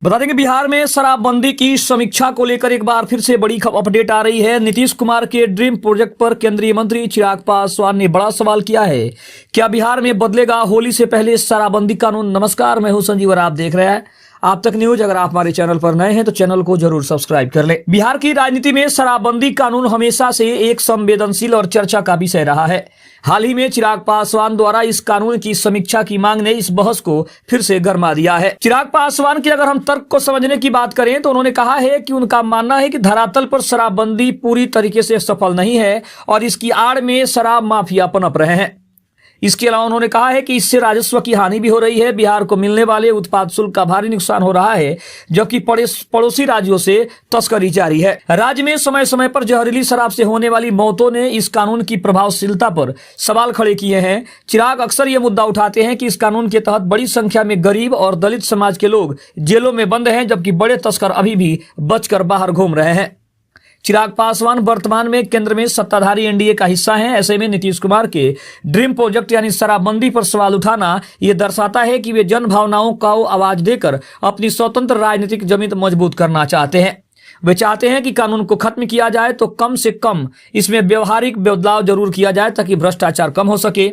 बता दें कि बिहार में शराबबंदी की समीक्षा को लेकर एक बार फिर से बड़ी अपडेट आ रही है। नीतीश कुमार के ड्रीम प्रोजेक्ट पर केंद्रीय मंत्री चिराग पासवान ने बड़ा सवाल किया है। क्या बिहार में बदलेगा होली से पहले शराबबंदी कानून? नमस्कार, मैं हूं संजीव और आप देख रहे हैं आप तक न्यूज। अगर आप हमारे चैनल पर नए हैं तो चैनल को जरूर सब्सक्राइब कर लें। बिहार की राजनीति में शराबबंदी कानून हमेशा से एक संवेदनशील और चर्चा का विषय रहा है। हाल ही में चिराग पासवान द्वारा इस कानून की समीक्षा की मांग ने इस बहस को फिर से गरमा दिया है। चिराग पासवान की अगर हम तर्क को समझने की बात करें तो उन्होंने कहा है कि उनका मानना है कि धरातल पर शराबबंदी पूरी तरीके से सफल नहीं है और इसकी आड़ में शराब माफिया पनप रहे हैं। इसके अलावा उन्होंने कहा है कि इससे राजस्व की हानि भी हो रही है। बिहार को मिलने वाले उत्पाद शुल्क का भारी नुकसान हो रहा है, जबकि पड़ोसी राज्यों से तस्करी जारी है। राज्य में समय समय पर जहरीली शराब से होने वाली मौतों ने इस कानून की प्रभावशीलता पर सवाल खड़े किए हैं। चिराग अक्सर यह मुद्दा उठाते हैं कि इस कानून के तहत बड़ी संख्या में गरीब और दलित समाज के लोग जेलों में बंद हैं, जबकि बड़े तस्कर अभी भी बचकर बाहर घूम रहे हैं। चिराग पासवान वर्तमान में केंद्र में सत्ताधारी एनडीए का हिस्सा हैं। ऐसे में नीतीश कुमार के ड्रीम प्रोजेक्ट यानी शराबबंदी पर सवाल उठाना यह दर्शाता है कि वे जन भावनाओं को आवाज देकर अपनी स्वतंत्र राजनीतिक जमीन मजबूत करना चाहते हैं। वे चाहते हैं कि कानून को खत्म किया जाए तो कम से कम इसमें व्यवहारिक बदलाव जरूर किया जाए ताकि भ्रष्टाचार कम हो सके।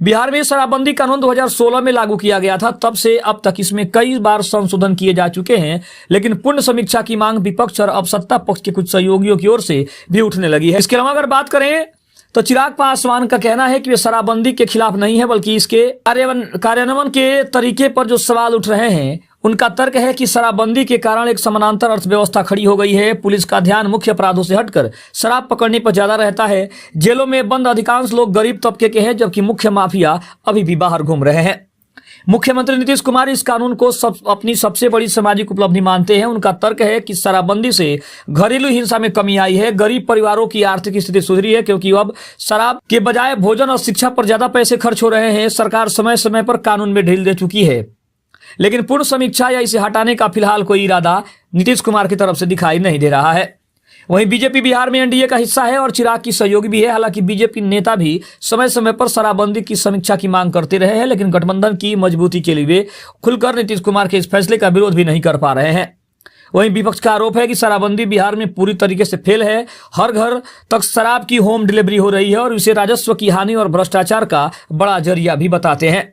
बिहार में शराबबंदी कानून 2016 में लागू किया गया था। तब से अब तक इसमें कई बार संशोधन किए जा चुके हैं, लेकिन पूर्ण समीक्षा की मांग विपक्ष और अब सत्ता पक्ष के कुछ सहयोगियों की ओर से भी उठने लगी है। इसके अलावा अगर बात करें तो चिराग पासवान का कहना है कि वे शराबबंदी के खिलाफ नहीं है, बल्कि इसके कार्यान्वयन के तरीके पर जो सवाल उठ रहे हैं उनका तर्क है कि शराबबंदी के कारण एक समानांतर अर्थव्यवस्था खड़ी हो गई है। पुलिस का ध्यान मुख्य अपराधों से हटकर शराब पकड़ने पर ज्यादा रहता है। जेलों में बंद अधिकांश लोग गरीब तबके के हैं, जबकि मुख्य माफिया अभी भी बाहर घूम रहे हैं। मुख्यमंत्री नीतीश कुमार इस कानून को अपनी सबसे बड़ी सामाजिक उपलब्धि मानते हैं। उनका तर्क है कि शराबबंदी से घरेलू हिंसा में कमी आई है, गरीब परिवारों की आर्थिक स्थिति सुधरी है, क्योंकि अब शराब के बजाय भोजन और शिक्षा पर ज्यादा पैसे खर्च हो रहे हैं। सरकार समय समय पर कानून में ढील दे चुकी है, लेकिन पूर्ण समीक्षा या इसे हटाने का फिलहाल कोई इरादा नीतीश कुमार की तरफ से दिखाई नहीं दे रहा है। वहीं बीजेपी बिहार में एनडीए का हिस्सा है और चिराग की सहयोगी भी है। हालांकि बीजेपी नेता भी समय समय पर शराबबंदी की समीक्षा की मांग करते रहे हैं, लेकिन गठबंधन की मजबूती के लिए वे खुलकर नीतीश कुमार के इस फैसले का विरोध भी नहीं कर पा रहे हैं। वहीं विपक्ष का आरोप है कि शराबबंदी बिहार में पूरी तरीके से फेल है। हर घर तक शराब की होम डिलीवरी हो रही है और इसे राजस्व की हानि और भ्रष्टाचार का बड़ा जरिया भी बताते हैं।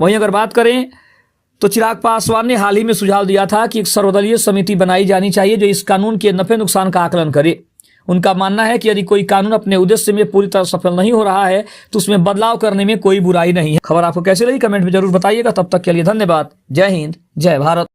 वहीं अगर बात करें तो चिराग पासवान ने हाल ही में सुझाव दिया था कि एक सर्वदलीय समिति बनाई जानी चाहिए जो इस कानून के नफे नुकसान का आकलन करे। उनका मानना है कि यदि कोई कानून अपने उद्देश्य में पूरी तरह सफल नहीं हो रहा है तो उसमें बदलाव करने में कोई बुराई नहीं है। खबर आपको कैसी लगी कमेंट में जरूर बताइएगा। तब तक के लिए धन्यवाद। जय हिंद, जय भारत।